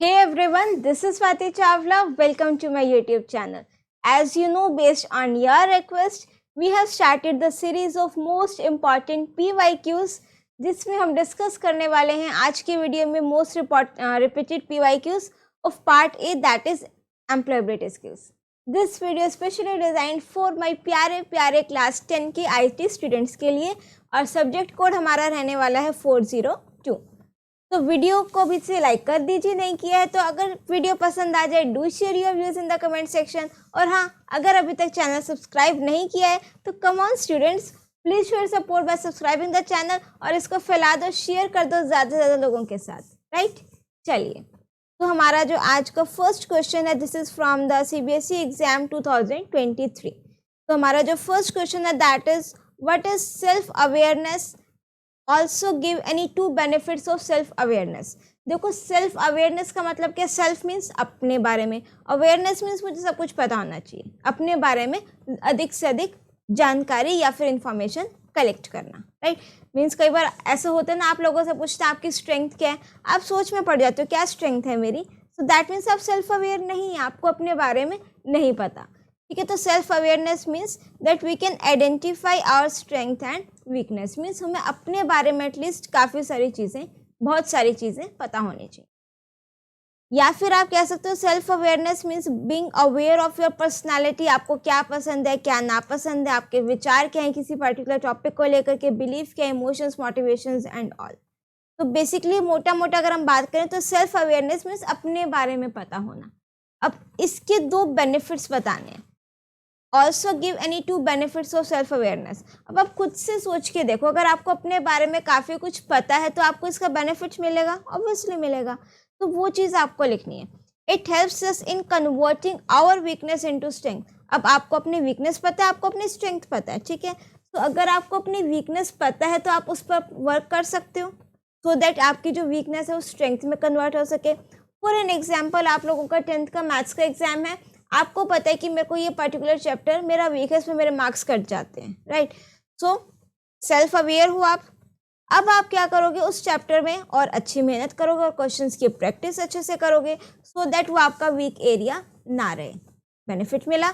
Hey everyone, this is Swati Chawla. Welcome to my YouTube channel. As you know, based on your request, we have started the series of most important PYQs जिसमें हम discuss करने वाले हैं आज की video में most repeated PYQs of part A, that is employability skills. This video is specially designed for my प्यारे प्यारे क्लास 10 के IT स्टूडेंट्स के लिए और सब्जेक्ट कोड हमारा रहने वाला है 402. तो वीडियो को भी से लाइक कर दीजिए, नहीं किया है तो अगर वीडियो पसंद आ जाए do share your views in the comment section. और हाँ, अगर अभी तक चैनल सब्सक्राइब नहीं किया है तो come on students, please show support bye subscribing the channel और इसको फैला दो, शेयर कर दो ज़्यादा से ज़्यादा लोगों के साथ, राइट। चलिए, तो हमारा जो आज का फर्स्ट क्वेश्चन है, this is from the CBSE exam 2023। तो हमारा जो फर्स्ट क्वेश्चन है that is what is self awareness, also give any 2 benefits of self awareness. देखो, सेल्फ अवेयरनेस का मतलब क्या? सेल्फ मीन्स अपने बारे में, अवेयरनेस मीन्स मुझे सब कुछ पता होना चाहिए, अपने बारे में अधिक से अधिक जानकारी या फिर इंफॉर्मेशन कलेक्ट करना, राइट। मीन्स कई बार ऐसा होता है ना, आप लोगों से पूछते हैं आपकी स्ट्रेंथ क्या है, आप सोच में पड़ जाते हो क्या स्ट्रेंथ है मेरी, सो दैट मीन्स आप सेल्फ अवेयर नहीं है, आपको अपने बारे में नहीं पता, ठीक है। तो self awareness means that we can identify our strength and weakness, means हमें अपने बारे में एटलीस्ट काफ़ी सारी चीज़ें, बहुत सारी चीज़ें पता होनी चाहिए। या फिर आप कह सकते हो self awareness means being aware of your personality, आपको क्या पसंद है क्या नापसंद है, आपके विचार क्या हैं किसी पर्टिकुलर टॉपिक को लेकर के, बिलीफ क्या, इमोशंस, मोटिवेशंस एंड ऑल। तो बेसिकली मोटा मोटा अगर हम बात करें तो सेल्फ अवेयरनेस मीन्स अपने बारे में पता होना। अब इसके 2 बेनिफिट्स बताने हैं, also give any 2 benefits of self awareness. अब आप खुद से सोच के देखो, अगर आपको अपने बारे में काफ़ी कुछ पता है तो आपको इसका बेनिफिट मिलेगा, ऑब्वियसली मिलेगा, तो वो चीज़ आपको लिखनी है। It helps us in converting our weakness into strength. अब आपको अपनी वीकनेस पता है, आपको अपनी स्ट्रेंथ पता है, ठीक है। तो अगर आपको अपनी वीकनेस पता है तो आप उस पर वर्क कर सकते हो सो दैट आपकी जो वीकनेस है वो स्ट्रेंथ में कन्वर्ट हो सके। फॉर एन एग्जाम्पल, आप लोगों का 10th का मैथ्स का एग्जाम है, आपको पता है कि मेरे को ये पर्टिकुलर चैप्टर मेरा वीक है, इसमें मेरे मार्क्स कट जाते हैं, राइट। सो सेल्फ अवेयर हो आप। अब आप क्या करोगे, उस चैप्टर में और अच्छी मेहनत करोगे और क्वेश्चंस की प्रैक्टिस अच्छे से करोगे सो दैट वो आपका वीक एरिया ना रहे। बेनिफिट मिला।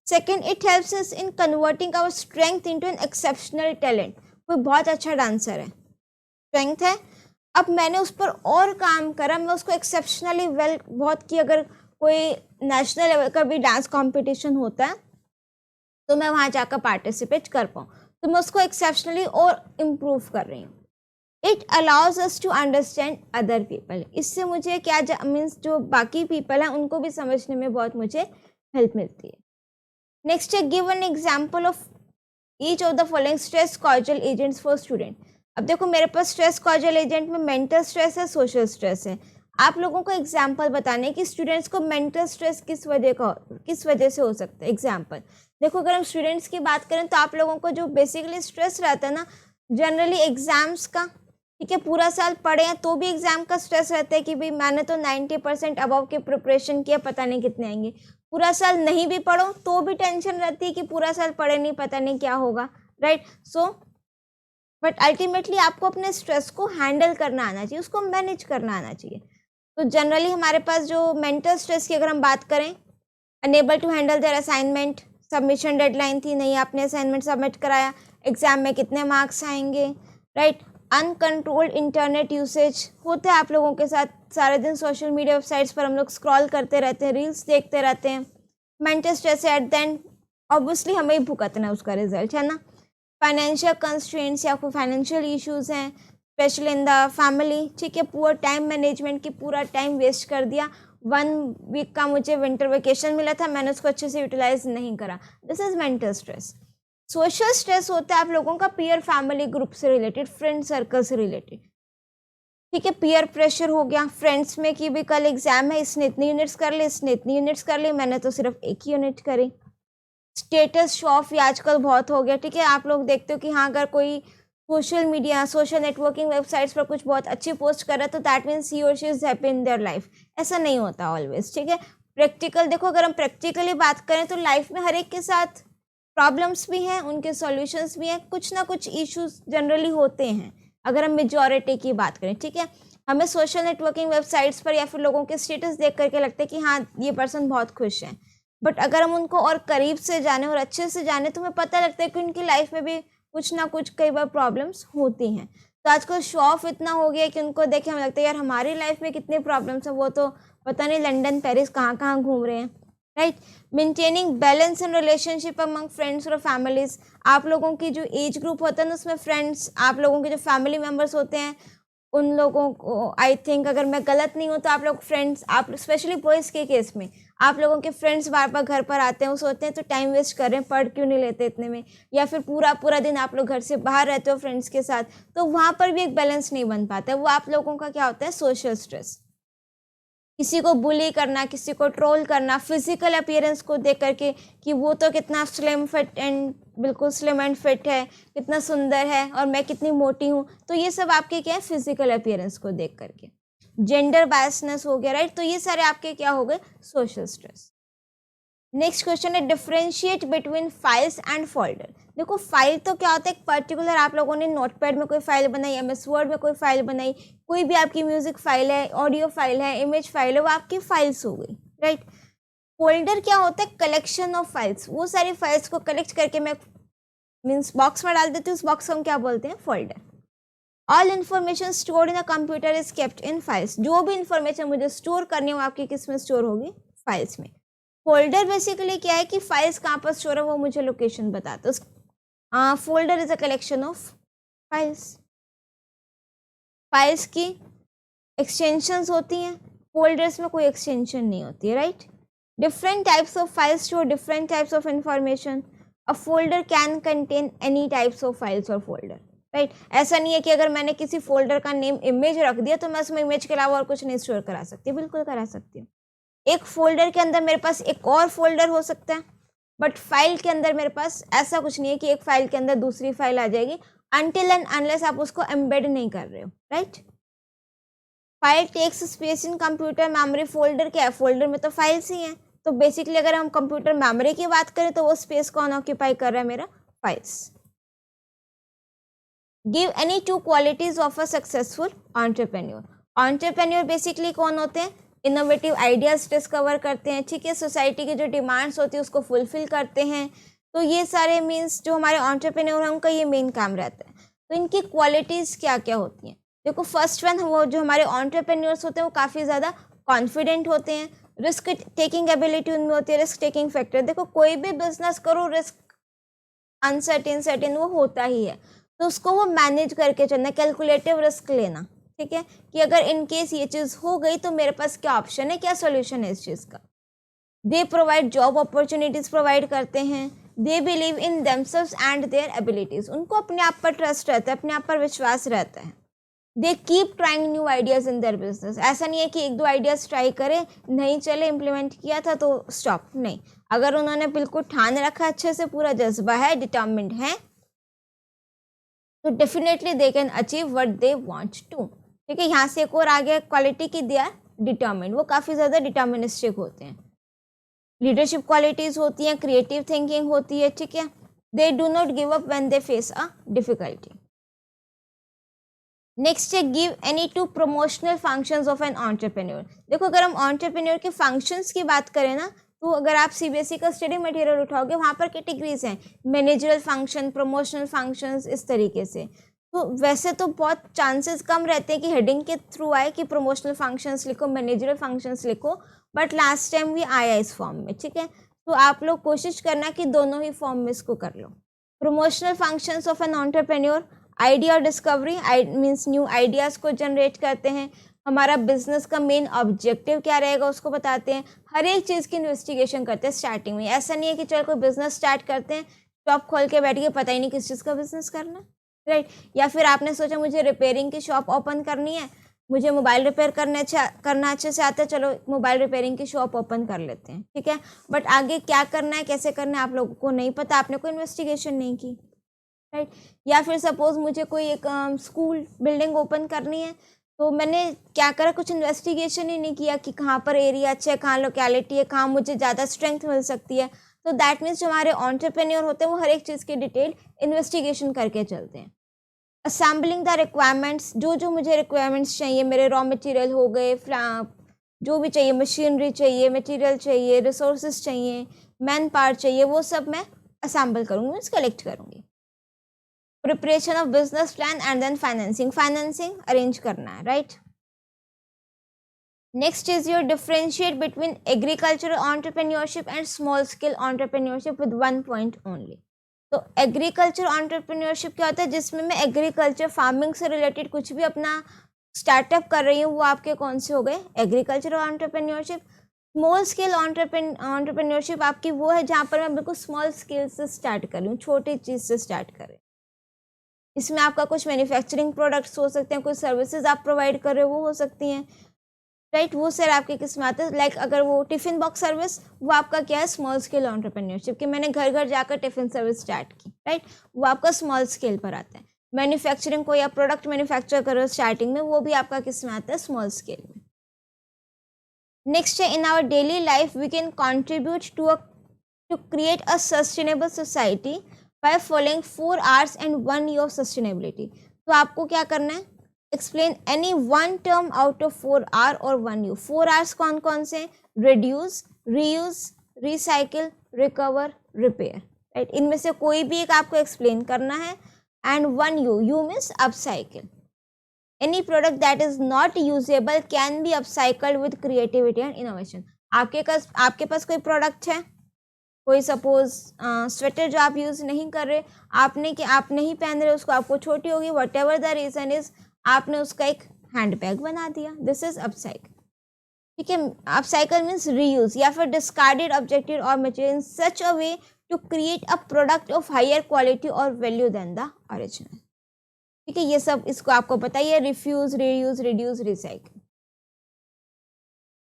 Second, it helps us in converting our strength into an exceptional talent. कोई बहुत अच्छा डांसर है, स्ट्रेंथ है, अब मैंने उस पर और काम करा, मैं उसको एक्सेप्शनली वेल बहुत की, अगर कोई नेशनल लेवल का भी डांस कंपटीशन होता है तो मैं वहाँ जाकर पार्टिसिपेट कर पाऊँ, तो मैं उसको एक्सेप्शनली और इम्प्रूव कर रही हूँ। It allows us to understand other people, इससे मुझे क्या मीन्स जो बाकी पीपल हैं उनको भी समझने में बहुत मुझे हेल्प मिलती है। नेक्स्ट है, give an example of each of the following stress causal agents for student. अब देखो, मेरे पास स्ट्रेस कॉजल एजेंट में मेंटल स्ट्रेस है, सोशल स्ट्रेस है। आप लोगों को एग्जाम्पल बताने कि स्टूडेंट्स को मेंटल स्ट्रेस किस वजह से हो सकता है। एग्जाम्पल देखो, अगर हम स्टूडेंट्स की बात करें तो आप लोगों को जो बेसिकली स्ट्रेस रहता है ना, जनरली एग्जाम्स का, ठीक है, पूरा साल पढ़े हैं तो भी एग्जाम का स्ट्रेस रहता है कि भाई मैंने तो 90% अबव की प्रिपरेशन किया, पता नहीं कितने आएंगे। पूरा साल नहीं भी पढ़ो तो भी टेंशन रहती है कि पूरा साल पढ़े नहीं, पता नहीं क्या होगा, राइट। सो बट अल्टीमेटली आपको अपने स्ट्रेस को हैंडल करना आना चाहिए, उसको मैनेज करना आना चाहिए। तो जनरली हमारे पास जो मेंटल स्ट्रेस की अगर हम बात करें, unable to handle their assignment, submission deadline थी, नहीं आपने असाइनमेंट सबमिट कराया, एग्जाम में कितने मार्क्स आएंगे, राइट। अनकंट्रोल्ड इंटरनेट यूसेज होता है आप लोगों के साथ, सारे दिन सोशल मीडिया वेबसाइट्स पर हम लोग स्क्रॉल करते रहते हैं, रील्स देखते रहते हैं। Mental stress at the end obviously हमें ही भुगतना है उसका रिजल्ट, है ना। फाइनेंशियल कंस्ट्रेंट्स या फिर फाइनेंशियल इश्यूज हैं, स्पेशली इन द फैमिली, ठीक है। पुअर टाइम मैनेजमेंट की, पूरा टाइम वेस्ट कर दिया, 1 वीक का मुझे विंटर वेकेशन मिला था, मैंने उसको अच्छे से यूटिलाइज नहीं करा, this is mental stress. Social stress होता है आप लोगों का पीयर फैमिली ग्रुप से रिलेटेड, फ्रेंड सर्कल से रिलेटेड, ठीक है। पीयर प्रेशर हो गया, फ्रेंड्स में कि भी कल एग्जाम है, इसने इतनी यूनिट्स कर ली, इसने इतनी यूनिट्स कर ली, मैंने तो सिर्फ 1 ही यूनिट करी। स्टेटस शो ऑफ ये आजकल बहुत हो गया, ठीक है। आप लोग देखते हो कि हाँ, अगर कोई social media, social networking websites पर कुछ बहुत अच्छी पोस्ट कर रहा है तो दैट मीन्स ही और she is happy in their life, ऐसा नहीं होता ऑलवेज, ठीक है। प्रैक्टिकल देखो, अगर हम प्रैक्टिकली बात करें तो लाइफ में हर एक के साथ प्रॉब्लम्स भी हैं, उनके सॉल्यूशंस भी हैं, कुछ ना कुछ इश्यूज जनरली होते हैं अगर हम मेजॉरिटी की बात करें, ठीक है। हमें सोशल नेटवर्किंग वेबसाइट्स पर या फिर लोगों के स्टेटस देख करके लगता है कि हाँ ये पर्सन बहुत खुश है, बट अगर हम उनको और करीब से जाने और अच्छे से जाने तो हमें पता लगता है कि उनकी लाइफ में भी कुछ ना कुछ कई बार प्रॉब्लम्स होती हैं। तो आजकल शो ऑफ इतना हो गया कि उनको देख के हमें लगता है यार हमारी लाइफ में कितनी प्रॉब्लम्स हैं, वो तो पता नहीं लंदन पेरिस कहाँ कहाँ घूम रहे हैं, right. Maintaining balance in relationship among friends और फैमिलीज, आप लोगों की जो एज ग्रुप होता है ना उसमें फ्रेंड्स, आप लोगों के जो फैमिली मेम्बर्स होते हैं उन लोगों को, आई थिंक अगर मैं गलत नहीं हूँ तो आप लोग फ्रेंड्स, आप स्पेशली बॉयज़ के केस में आप लोगों के फ्रेंड्स बार बार घर पर आते हैं, वो सोचते हैं तो टाइम वेस्ट कर रहे हैं, पढ़ क्यों नहीं लेते इतने में, या फिर पूरा पूरा दिन आप लोग घर से बाहर रहते हो फ्रेंड्स के साथ, तो वहाँ पर भी एक बैलेंस नहीं बन पाता है। वो आप लोगों का क्या होता है, सोशल स्ट्रेस, किसी को बुली करना, किसी को ट्रोल करना, फिजिकल अपीयरेंस को देख करके कि वो तो कितना स्लिम फिट एंड बिल्कुल स्लिम एंड फिट है, कितना सुंदर है और मैं कितनी मोटी हूँ, तो ये सब आपके क्या है, फिजिकल अपीयरेंस को देख करके। जेंडर बायसनेस हो गया, राइट। तो ये सारे आपके क्या हो गए, सोशल स्ट्रेस। नेक्स्ट क्वेश्चन है differentiate between files and folder. देखो फाइल तो क्या होता है, एक पर्टिकुलर आप लोगों ने नोटपैड में कोई फाइल बनाई, एमएस वर्ड में कोई फाइल बनाई, कोई भी आपकी म्यूजिक फाइल है, ऑडियो फाइल है, इमेज फाइल है, वो आपकी फाइल्स हो गई, राइट। फोल्डर क्या होता है, कलेक्शन ऑफ फाइल्स, वो सारी फाइल्स को कलेक्ट करके मैं मीन्स बॉक्स में डाल देती हूँ, उस बॉक्स को हम क्या बोलते हैं, folder. All information stored in a computer is kept in files, जो भी इंफॉर्मेशन मुझे स्टोर करनी है वो आपकी किस में स्टोर होगी, फाइल्स में। फोल्डर बेसिकली क्या है कि फाइल्स कहाँ पर स्टोर है वो मुझे लोकेशन बताता है। Folder is a collection of files, files की एक्सटेंशंस होती हैं, फोल्डर्स में कोई एक्सटेंशन नहीं होती है, right. Different types of files store different types of information, a folder can contain any types of files और फोल्डर, राइट। ऐसा नहीं है कि अगर मैंने किसी फोल्डर का नेम इमेज रख दिया तो मैं उसमें इमेज के अलावा और कुछ नहीं स्टोर करा सकती, बिल्कुल करा सकती हूँ। एक फोल्डर के अंदर मेरे पास एक और फोल्डर हो सकता है, बट फाइल के अंदर मेरे पास ऐसा कुछ नहीं है कि एक फाइल के अंदर दूसरी फाइल आ जाएगी, अनटिल एंड अनलेस आप उसको एम्बेड नहीं कर रहे हो, right. File takes space in computer memory, folder क्या है, फोल्डर में तो फाइल्स ही हैं, तो बेसिकली अगर हम कंप्यूटर मेमोरी की बात करें तो वो स्पेस कौन ऑक्यूपाई कर रहा है, मेरा files. Give any two qualities of a successful entrepreneur. Entrepreneur basically कौन होते हैं, इनोवेटिव आइडियाज डिस्कवर करते हैं, ठीक है, सोसाइटी की जो डिमांड्स होती है उसको फुलफिल करते हैं, तो ये सारे मीन्स जो हमारे एंटरप्रेन्योर हैं उनका ये मेन काम रहता है। तो इनकी क्वालिटीज़ क्या क्या होती हैं, देखो फर्स्ट वन, वो जो हमारे एंटरप्रेन्योर्स होते हैं वो काफ़ी ज़्यादा कॉन्फिडेंट होते हैं, रिस्क टेकिंग एबिलिटी उनमें होती है, रिस्क टेकिंग फैक्टर, देखो कोई भी बिजनेस करो रिस्क अनसर्टेन वो होता ही है, तो उसको वो मैनेज करके चलना, कैलकुलेटिव रिस्क लेना, ठीक है, कि अगर इन केस ये चीज़ हो गई तो मेरे पास क्या ऑप्शन है, क्या सोल्यूशन है इस चीज़ का। They provide job opportunities provide करते हैं, they believe in themselves and there abilities, उनको अपने आप पर ट्रस्ट रहता है, अपने आप पर विश्वास रहता है। They keep trying new ideas in their business, ऐसा नहीं है कि एक दो आइडियाज ट्राई करे, नहीं चले, इम्प्लीमेंट किया था तो स्टॉप, नहीं, अगर उन्होंने बिल्कुल ठान रखा, अच्छे से पूरा जज्बा है, डिटर्मिन्ड है, तो definitely they can achieve what they want to, ठीक है। यहाँ से एक और आ गया क्वालिटी की, दे आर डिटर्मिन्ड, वो काफ़ी ज़्यादा डिटर्मिनिस्टिक होते हैं, लीडरशिप क्वालिटीज़ होती हैं, क्रिएटिव थिंकिंग होती है, ठीक है। They do not give up when they face a difficulty. Next है give any two promotional functions of an entrepreneur. देखो अगर हम एंटरप्रेन्योर के फंक्शंस की बात करें ना, तो अगर आप सीबीएसई का स्टडी मटेरियल उठाओगे वहाँ पर कैटेगरीज हैं, मैनेजरल फंक्शन, प्रमोशनल फंक्शंस, इस तरीके से। तो वैसे तो बहुत चांसेस कम रहते हैं कि हेडिंग के थ्रू आए कि प्रमोशनल फंक्शंस लिखो, मैनेजरल फंक्शंस लिखो, बट लास्ट टाइम भी आया इस फॉर्म में, ठीक है। तो आप लोग कोशिश करना कि दोनों ही फॉर्म में इसको कर लो। Promotional functions of an entrepreneur, idea discovery, means new ideas को जनरेट करते हैं, हमारा बिजनेस का मेन ऑब्जेक्टिव क्या रहेगा उसको बताते हैं, हर एक चीज़ की इन्वेस्टिगेशन करते हैं स्टार्टिंग में। ऐसा नहीं है कि चलो कोई बिजनेस स्टार्ट करते हैं, शॉप खोल के बैठ के पता ही नहीं किस चीज़ का बिजनेस करना है, राइट। या फिर आपने सोचा मुझे रिपेयरिंग की शॉप ओपन करनी है, मुझे मोबाइल रिपेयर करना अच्छे से आता है, चलो मोबाइल रिपेयरिंग की शॉप ओपन कर लेते हैं, ठीक है, बट आगे क्या करना है, कैसे करना है आप लोगों को नहीं पता, आपने कोई इन्वेस्टिगेशन नहीं की, राइट। या फिर सपोज मुझे कोई एक स्कूल बिल्डिंग ओपन करनी है, तो मैंने क्या करा, कुछ इन्वेस्टिगेशन ही नहीं किया कि कहाँ पर एरिया अच्छा है, कहाँ लोकेलिटी है, कहाँ मुझे ज़्यादा स्ट्रेंथ मिल सकती है। तो दैट मीन्स जो हमारे एंटरप्रेन्योर होते हैं वो हर एक चीज़ की डिटेल इन्वेस्टिगेशन करके चलते हैं। असेंबलिंग द रिक्वायरमेंट्स, जो जो मुझे रिक्वायरमेंट्स चाहिए, मेरे रॉ मटेरियल हो गए, जो भी चाहिए, मशीनरी चाहिए, मटेरियल चाहिए, रिसोर्सेज चाहिए, मैन पावर चाहिए, वो सब मैं असेंबल करूँगी, मीन्स कलेक्ट करूँगी। Preparation of business plan and then financing, financing arrange करना है, right. Next is your differentiate between agricultural entrepreneurship and small scale entrepreneurship with 1 point only. तो एग्रीकल्चर एंटरप्रेन्योरशिप क्या होता है, जिसमें मैं एग्रीकल्चर फार्मिंग से रिलेटेड कुछ भी अपना स्टार्टअप कर रही हूँ, वो आपके कौन से हो गए, agricultural entrepreneurship. Small scale entrepreneurship आपकी वो है जहाँ पर मैं बिल्कुल स्मॉल स्केल से स्टार्ट कर रही हूँ, छोटी चीज़ से स्टार्ट कर रही हूँ। इसमें आपका कुछ मैन्युफैक्चरिंग प्रोडक्ट्स हो सकते हैं, कुछ सर्विसेज आप प्रोवाइड कर रहे हो वो हो सकती हैं, राइट। वो सर आपके किस में आते हैं, लाइक अगर वो टिफिन बॉक्स सर्विस, वो आपका क्या है, स्मॉल स्केल एंटरप्रेन्योरशिप, कि मैंने घर घर जाकर टिफिन सर्विस स्टार्ट की, राइट, वो आपका स्मॉल स्केल पर आता है। मैन्युफैक्चरिंग को या प्रोडक्ट मैन्युफैक्चर करो स्टार्टिंग में, वो भी आपका किस में आता है, स्मॉल स्केल में। नेक्स्ट है, in our daily life we can contribute to create a sustainable society by following 4 R's and 1 U of sustainability. तो आपको क्या करना है, explain any one term out of 4 R और 1 U। 4 R's कौन कौन से, reduce, reuse, recycle, recover, repair, right. इनमें से कोई भी एक आपको एक्सप्लेन करना है। And 1 U, U means upcycle. Any product that is not usable can be upcycled with creativity and innovation। आपके पास कोई प्रोडक्ट है, कोई सपोज स्वेटर जो आप यूज नहीं कर रहे, आप नहीं पहन रहे उसको, आपको छोटी होगी, whatever the reason is, आपने उसका एक हैंड बैग बना दिया, दिस इज अपसाइकल, ठीक है। अपसाइकल मीन्स रीयूज या फिर डिस्कार्डेड ऑब्जेक्ट और material in such a way to create a product of higher quality और वैल्यू देन द ओरिजिनल, ठीक है। ये सब इसको आपको बताइए, refuse, reuse, reduce, recycle.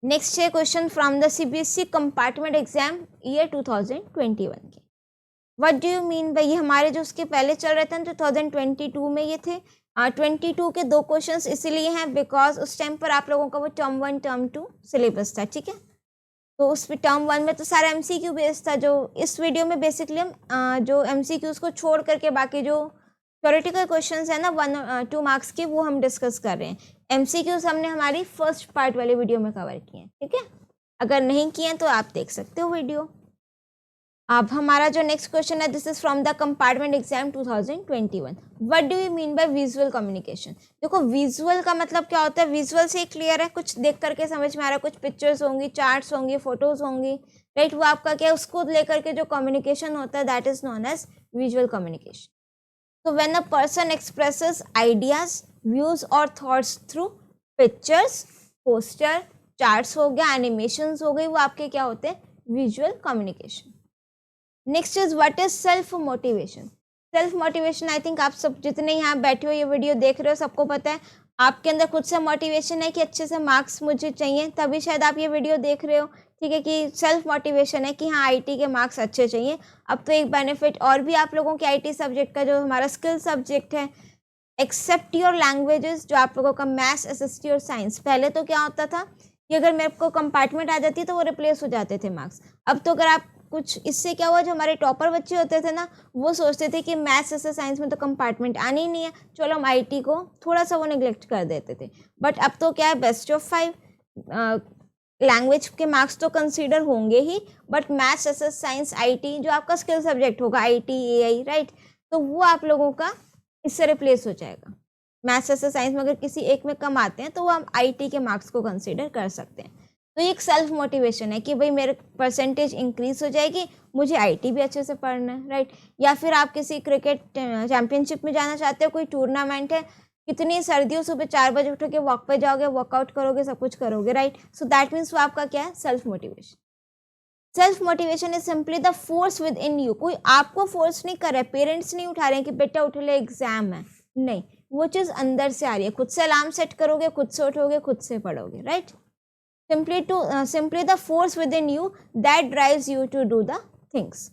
Next है question from the CBSE compartment exam year 2021 के। What do you mean by, ये हमारे जो उसके पहले चल रहे थे 2022 में ये थे। 22 के 2 क्वेश्चंस इसीलिए हैं बिकॉज उस टाइम पर आप लोगों का वो टर्म 1 टर्म 2 सिलेबस था, ठीक है। तो उस पर टर्म 1 में तो सारा एमसीक्यू बेस्ड था। जो इस वीडियो में बेसिकली हम जो एमसीक्यूज को छोड़ करके बाकी जो थ्योरेटिकल क्वेश्चंस है ना 1-2 मार्क्स के, वो हम डिस्कस कर रहे हैं। एमसीक्यूज हमने हमारी फर्स्ट पार्ट वाले वीडियो में कवर किए हैं, ठीक है। अगर नहीं किए तो आप देख सकते हो वीडियो। अब हमारा जो नेक्स्ट क्वेश्चन है, this is from the compartment exam 2021। What do you mean bye visual communication. देखो विजुअल का मतलब क्या होता है, विजुअल से क्लियर है, कुछ देख करके समझ में आ रहा है, कुछ पिक्चर्स होंगी, चार्ट्स होंगी, फोटोज होंगी, राइट। वो आपका क्या है, उसको लेकर के जो कम्युनिकेशन होता है that is known as visual communication. So when a person expresses ideas, views or thoughts through pictures, poster, charts हो गया, animations हो गई, वो आपके क्या होते हैं, visual communication। Next is what is self motivation। Self motivation I think आप सब जितने यहाँ बैठे हो ये वीडियो देख रहे हो सबको पता है। आपके अंदर खुद से मोटिवेशन है कि अच्छे से मार्क्स मुझे चाहिए, तभी शायद आप ये वीडियो देख रहे हो, ठीक है। कि सेल्फ मोटिवेशन है कि हाँ आईटी के मार्क्स अच्छे चाहिए। अब तो एक बेनिफिट और भी आप लोगों के आईटी सब्जेक्ट का, जो हमारा स्किल सब्जेक्ट है, एक्सेप्ट योर लैंग्वेजेस, जो आप लोगों का मैथ्स, एसएसटी और साइंस, पहले तो क्या होता था कि अगर मेरे को कंपार्टमेंट आ जाती तो वो रिप्लेस हो जाते थे मार्क्स। अब तो अगर आप कुछ, इससे क्या हुआ, जो हमारे टॉपर बच्चे होते थे ना, वो सोचते थे कि मैथ्स एस साइंस में तो कंपार्टमेंट आनी ही नहीं है, चलो हम आईटी को थोड़ा सा वो निगलेक्ट कर देते थे। बट अब तो क्या है, बेस्ट ऑफ 5 लैंग्वेज के मार्क्स तो कंसीडर होंगे ही, but maths as science IT जो आपका स्किल सब्जेक्ट होगा, आईटी एआई, राइट, तो वो आप लोगों का इससे रिप्लेस हो जाएगा। मैथ्स एस साइंस में अगर किसी एक में कम आते हैं तो वो हम आईटी के मार्क्स को कंसीडर कर सकते हैं। तो ये एक सेल्फ मोटिवेशन है कि भाई मेरे परसेंटेज इंक्रीज हो जाएगी, मुझे आईटी भी अच्छे से पढ़ना है, राइट। या फिर आप किसी क्रिकेट चैंपियनशिप में जाना चाहते हो, कोई टूर्नामेंट है, कितनी सर्दियों सुबह 4 बजे उठ के वॉक पे जाओगे, वर्कआउट करोगे, सब कुछ करोगे, राइट। सो दैट मीन्स वो आपका क्या है, self motivation. Self motivation is simply the force with in you. कोई आपको फोर्स नहीं कर रहा है, पेरेंट्स नहीं उठा रहे हैं कि बेटा उठ ले एग्जाम है, नहीं, वो चीज़ अंदर से आ रही है। खुद से अलार्म सेट करोगे, खुद से उठोगे, खुद से पढ़ोगे, right. Simply the force within you that drives you to do the things।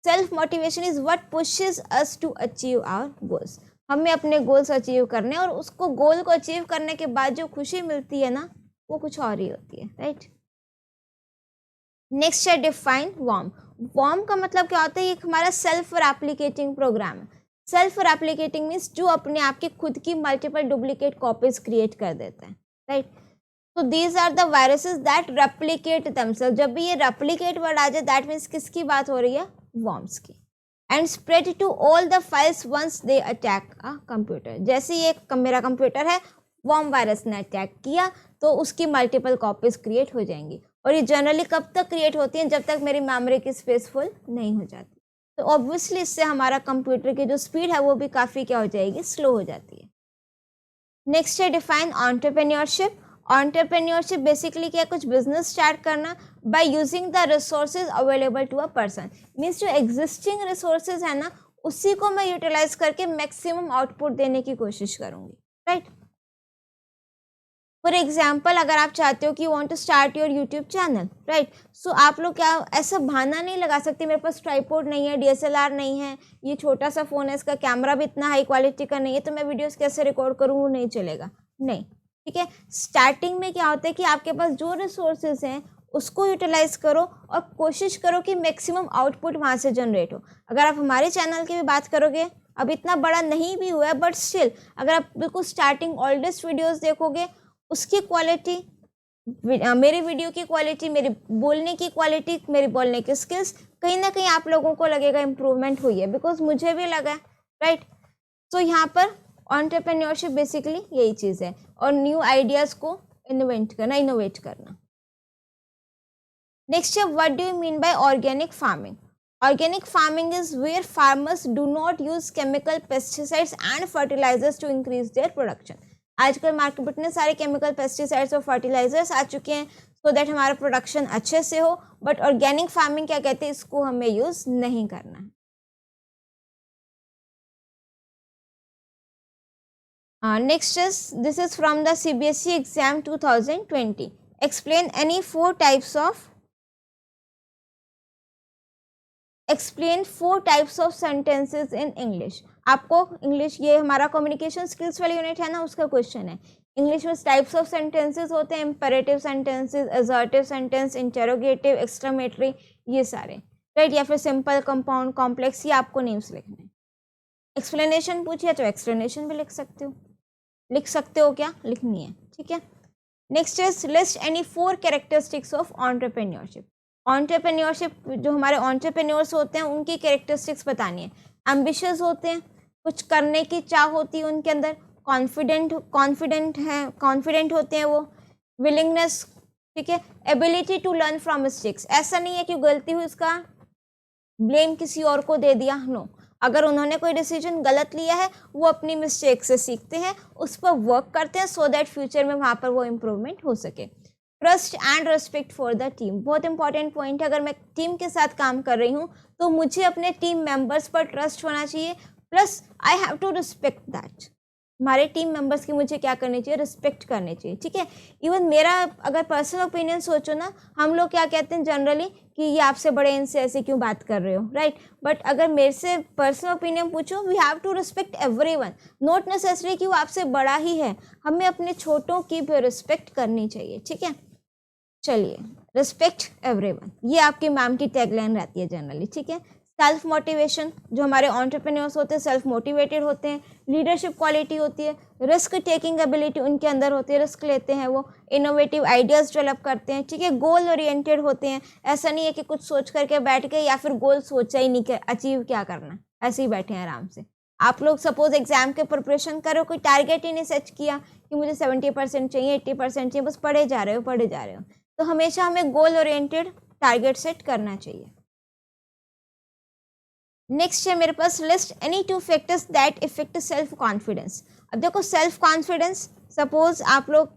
Self motivation is what pushes us to achieve our goals। हमें अपने गोल्स अचीव करने, और उसको गोल को अचीव करने के बाद जो खुशी मिलती है ना, वो कुछ और ही होती है, राइट। नेक्स्ट है डिफाइन वार्म। वार्म का मतलब क्या होता है, ये हमारा सेल्फ रेप्लिकेटिंग प्रोग्राम है। सेल्फ रेप्लिकेटिंग मीन्स जो अपने आप की खुद की मल्टीपल डुप्लीकेट कॉपीज क्रिएट कर देते हैं, राइट। तो these are the viruses that replicate themselves. जब भी ये रेप्लिकेट वर्ड आ जाए दैट मीन्स किसकी बात हो रही है, वर्म्स की। And spread to all the files once they attack a computer. जैसे ये मेरा कंप्यूटर है, वर्म वायरस ने अटैक किया तो उसकी मल्टीपल कॉपीज क्रिएट हो जाएंगी। और ये जनरली कब तक क्रिएट होती हैं, जब तक मेरी मेमोरी की स्पेस फुल नहीं हो जाती। तो ऑब्वियसली इससे हमारा कंप्यूटर की जो स्पीड है वो भी काफ़ी क्या हो जाएगी, स्लो हो जाती है। नेक्स्ट है डिफाइन एंटरप्रेन्योरशिप। एंटरप्रेन्योरशिप बेसिकली क्या है, कुछ बिजनेस स्टार्ट करना by using the resources available to a person. Means जो एग्जिस्टिंग रिसोर्सेज है ना, उसी को मैं यूटिलाइज करके मैक्सिमम आउटपुट देने की कोशिश करूंगी, राइट। फॉर एग्जाम्पल, अगर आप चाहते हो कि you want to start your YouTube channel, right, so आप लोग क्या ऐसा बहाना नहीं लगा सकते मेरे पास ट्राइपॉड नहीं है, DSLR नहीं है, ये छोटा सा फ़ोन है, इसका कैमरा भी इतना हाई क्वालिटी का नहीं है, तो मैं वीडियोस कैसे रिकॉर्ड करूँ, वो नहीं चलेगा। नहीं, ठीक है। स्टार्टिंग में क्या होता है कि आपके पास जो रिसोर्सेज हैं उसको यूटिलाइज करो और कोशिश करो कि मैक्सिमम आउटपुट वहाँ से जनरेट हो। अगर आप हमारे चैनल की भी बात करोगे, अब इतना बड़ा नहीं भी हुआ है बट स्टिल अगर आप बिल्कुल स्टार्टिंग ओल्डेस्ट वीडियोस देखोगे, उसकी क्वालिटी, मेरी वीडियो की क्वालिटी, मेरी बोलने की क्वालिटी, मेरी बोलने की स्किल्स, कहीं ना कहीं आप लोगों को लगेगा इम्प्रूवमेंट हुई है, बिकॉज मुझे भी लगा है, राइट। तो यहाँ पर एंटरप्रेन्योरशिप बेसिकली यही चीज़ है, और न्यू आइडियाज़ को इनोवेट करना। नेक्स्ट है what do you mean by organic farming. Organic farming is where farmers do not use chemical pesticides and fertilisers to increase their production. आजकल मार्केट में इतने सारे केमिकल पेस्टिसाइड्स और फर्टिलाइजर्स आ चुके हैं सो दैट हमारा प्रोडक्शन अच्छे से हो, बट ऑर्गेनिक फार्मिंग क्या कहते हैं, इसको हमें यूज नहीं करना है। Next is, this is from the CBSE exam 2020. Explain four types of sentences in English. आपको इंग्लिश, ये हमारा कम्युनिकेशन स्किल्स वाली यूनिट है ना, उसका क्वेश्चन है। इंग्लिश में टाइप्स ऑफ सेंटेंसेस होते हैं, imperative sentences, assertive sentence, interrogative, exclamatory, ये सारे, राइट, या फिर सिंपल, कंपाउंड, कॉम्प्लेक्स, ये आपको नेम्स लिखने हैं। एक्सप्लेनेशन पूछिए तो एक्सप्लेनेशन भी लिख सकते हो क्या, लिखनी है, ठीक है। Next is list any 4 characteristics of entrepreneurship. Entrepreneurship, जो हमारे एंटरप्रेन्योर्स होते हैं उनकी कैरेक्टरिस्टिक्स बतानी है। एम्बिशियस होते हैं, कुछ करने की चाह होती है उनके अंदर, कॉन्फिडेंट होते हैं वो, विलिंगनेस, ठीक है, ability to learn from mistakes. ऐसा नहीं है कि गलती हुई उसका ब्लेम किसी और को दे दिया, नो। अगर उन्होंने कोई डिसीजन गलत लिया है, वो अपनी मिस्टेक से सीखते हैं, उस पर वर्क करते हैं सो दैट फ्यूचर में वहाँ पर वो इम्प्रूवमेंट हो सके। Trust and respect for the team, बहुत इंपॉर्टेंट पॉइंट है। अगर मैं टीम के साथ काम कर रही हूँ तो मुझे अपने टीम मेंबर्स पर ट्रस्ट होना चाहिए, plus I have to respect that. हमारे टीम मेंबर्स की मुझे क्या करनी चाहिए, रिस्पेक्ट करनी चाहिए, ठीक है। इवन मेरा अगर पर्सनल ओपिनियन सोचो ना, हम लोग क्या कहते हैं जनरली कि ये आपसे बड़े, इनसे ऐसे क्यों बात कर रहे हो, राइट। बट अगर मेरे से पर्सनल ओपिनियन पूछो, we have to respect everyone, not necessary कि वो आपसे बड़ा ही है, हमें अपने छोटों की भी रिस्पेक्ट करनी चाहिए, ठीक है। चलिए, रिस्पेक्ट एवरीवन, ये आपकी मैम की टैगलाइन रहती है जनरली, ठीक है। सेल्फ मोटिवेशन, जो हमारे एंटरप्रेन्योर्स होते हैं सेल्फ मोटिवेटेड होते हैं। लीडरशिप क्वालिटी होती है, रिस्क टेकिंग एबिलिटी उनके अंदर होती है, रिस्क लेते हैं वो, इनोवेटिव आइडियाज़ डेवलप करते हैं, ठीक है। गोल ओरिएंटेड होते हैं, ऐसा नहीं है कि कुछ सोच करके बैठ गए या फिर गोल सोचा ही नहीं कि अचीव क्या करना, ऐसे ही बैठे हैं आराम से। आप लोग सपोज एग्जाम के प्रिपरेशन करो, कोई टारगेट ही नहीं सेट किया कि मुझे 70% चाहिए, 80% चाहिए, बस पढ़े जा रहे हो। तो हमेशा हमें गोल ओरिएंटेड टारगेट सेट करना चाहिए। नेक्स्ट है मेरे पास list any 2 factors that affect self confidence. अब देखो, सेल्फ कॉन्फिडेंस, सपोज आप लोग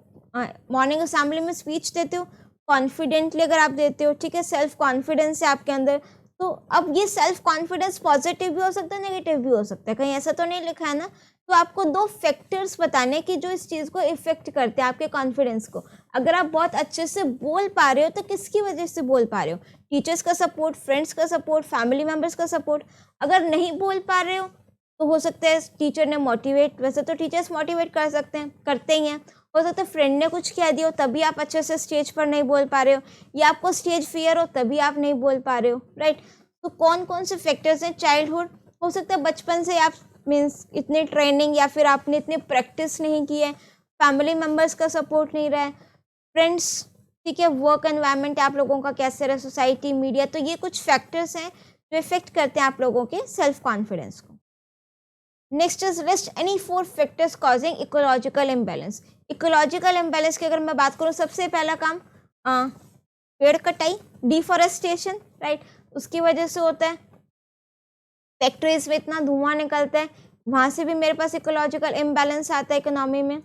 मॉर्निंग असेंबली में स्पीच देते हो, कॉन्फिडेंटली अगर आप देते हो, ठीक है, सेल्फ कॉन्फिडेंस है आपके अंदर, तो अब ये सेल्फ कॉन्फिडेंस पॉजिटिव भी हो सकता है, नेगेटिव भी हो सकता है, कहीं ऐसा तो नहीं लिखा है ना। तो आपको 2 फैक्टर्स बताने कि जो इस चीज़ को इफेक्ट करते हैं आपके कॉन्फिडेंस को। अगर आप बहुत अच्छे से बोल पा रहे हो तो किसकी वजह से बोल पा रहे हो, टीचर्स का सपोर्ट, फ्रेंड्स का सपोर्ट, फैमिली मेम्बर्स का सपोर्ट। अगर नहीं बोल पा रहे हो तो हो सकता है टीचर ने मोटिवेट, वैसे तो टीचर्स मोटिवेट कर सकते हैं, करते ही हैं, हो सकता है फ्रेंड ने कुछ कह दिया हो तभी आप अच्छे से स्टेज पर नहीं बोल पा रहे हो, या आपको स्टेज फियर हो तभी आप नहीं बोल पा रहे हो, राइट। तो कौन कौन से फैक्टर्स हैं, चाइल्डहुड, हो सकता है बचपन से आप मीन्स इतनी ट्रेनिंग या फिर आपने इतनी प्रैक्टिस नहीं की है, फैमिली मेम्बर्स का सपोर्ट नहीं रहा है, फ्रेंड्स, ठीक है, वर्क एनवायरनमेंट आप लोगों का कैसे रहा, सोसाइटी, मीडिया, तो ये कुछ फैक्टर्स हैं जो इफेक्ट करते हैं आप लोगों के सेल्फ कॉन्फिडेंस को। Next is list any 4 factors causing ecological imbalance. Ecological imbalance की अगर मैं बात करूँ, सबसे पहला काम पेड़ कटाई, डिफॉरेस्टेशन, राइट, उसकी वजह से होता है। फैक्ट्रीज में इतना धुआं निकलता है, वहां से भी मेरे पास इकोलॉजिकल इम्बैलेंस आता है इकोनॉमी में।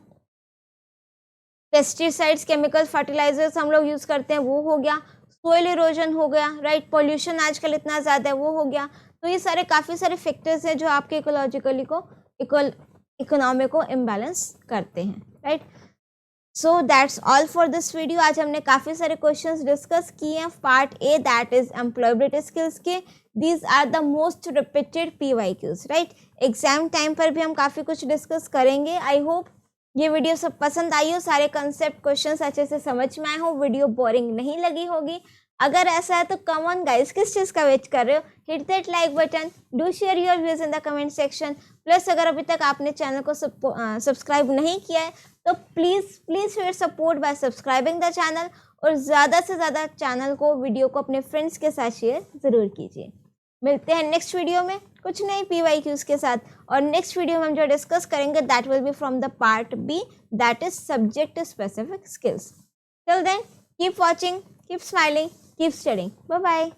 पेस्टिसाइड्स, केमिकल फर्टिलाइजर्स हम लोग यूज करते हैं, वो हो गया। सोइल इरोजन हो गया, राइट, पोल्यूशन आजकल इतना ज़्यादा है, वो हो गया। तो ये सारे काफ़ी सारे फैक्टर्स हैं जो आपके इकोलॉजिकली को इकोनॉमी को इम्बैलेंस करते हैं, right. So that's all for this video. आज हमने काफ़ी सारे क्वेश्चंस डिस्कस किए हैं। Part A that is employability skills के, these are the most repeated PYQs, right. Exam time पर भी हम काफ़ी कुछ डिस्कस करेंगे। आई होप ये वीडियो सब पसंद आई हो, सारे कंसेप्ट क्वेश्चंस अच्छे से समझ में आए हो, वीडियो बोरिंग नहीं लगी होगी। अगर ऐसा है तो कम ऑन गाइस, किस चीज़ का वेट कर रहे हो? Hit that like button, do share your views in the comment section. Plus अगर अभी तक आपने चैनल को सब्सक्राइब नहीं किया है तो please share support bye subscribing the channel, और ज़्यादा से ज़्यादा चैनल को, वीडियो को अपने फ्रेंड्स के साथ शेयर ज़रूर कीजिए। मिलते हैं नेक्स्ट वीडियो में कुछ नए PYQs के साथ, और नेक्स्ट वीडियो में हम जो डिस्कस करेंगे that will be from the part B, that is subject specific skills. Till then keep watching, keep smiling, keep studying, bye bye.